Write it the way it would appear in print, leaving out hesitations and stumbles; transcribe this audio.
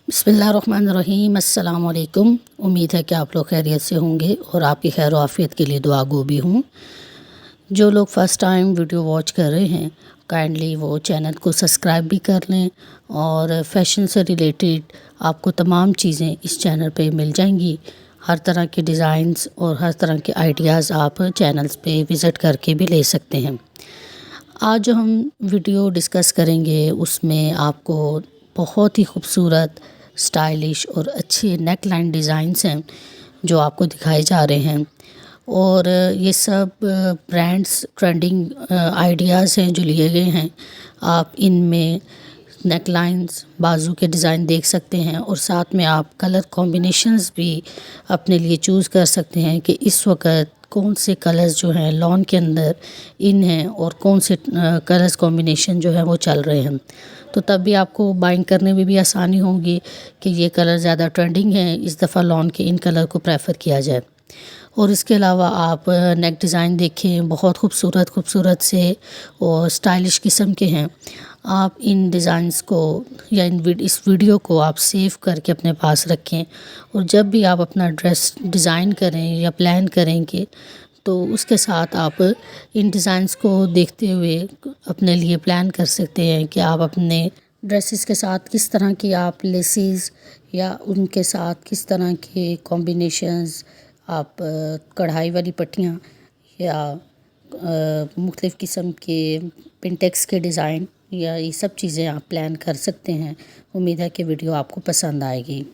बिस्मिल्लाहिर्रहमानिर्रहीम। अस्सलाम वालेकुम। उम्मीद है कि आप लोग खैरियत से होंगे और आपकी खैर आफ़ियत के लिए दुआ गो भी हूँ। जो लोग फ़र्स्ट टाइम वीडियो वॉच कर रहे हैं काइंडली वो चैनल को सब्सक्राइब भी कर लें और फैशन से रिलेटेड आपको तमाम चीज़ें इस चैनल पे मिल जाएंगी। हर तरह के डिज़ाइंस और हर तरह के आइडियाज़ आप चैनल्स पे विज़िट करके भी ले सकते हैं। आज जो हम वीडियो डिस्कस करेंगे उसमें आपको बहुत ही खूबसूरत स्टाइलिश और अच्छे नेक लाइन डिज़ाइंस हैं जो आपको दिखाए जा रहे हैं और ये सब ब्रांड्स ट्रेंडिंग आइडियाज़ हैं जो लिए गए हैं। आप इनमें नेक लाइन्स बाजू के डिज़ाइन देख सकते हैं और साथ में आप कलर कॉम्बिनेशंस भी अपने लिए चूज़ कर सकते हैं कि इस वक्त कौन से कलर्स जो हैं लॉन के अंदर इन हैं और कौन से कलर्स कॉम्बिनेशन जो है वो चल रहे हैं। तो तब भी आपको बाइंग करने में भी आसानी होगी कि ये कलर ज़्यादा ट्रेंडिंग है, इस दफ़ा लॉन के इन कलर को प्रेफर किया जाए। और इसके अलावा आप नेक डिज़ाइन देखें, बहुत खूबसूरत से और स्टाइलिश किस्म के हैं। आप इन डिज़ाइंस को या इस वीडियो को आप सेव करके अपने पास रखें और जब भी आप अपना ड्रेस डिज़ाइन करें या प्लान करेंगे तो उसके साथ आप इन डिज़ाइंस को देखते हुए अपने लिए प्लान कर सकते हैं कि आप अपने ड्रेसेस के साथ किस तरह की आप लेसेस या उनके साथ किस तरह के कॉम्बिनेशंस आप कढ़ाई वाली पट्टियाँ या मुख्तलिफ़ किस्म के पिंटेक्स के डिज़ाइन या ये सब चीज़ें आप प्लान कर सकते हैं। उम्मीद है कि वीडियो आपको पसंद आएगी।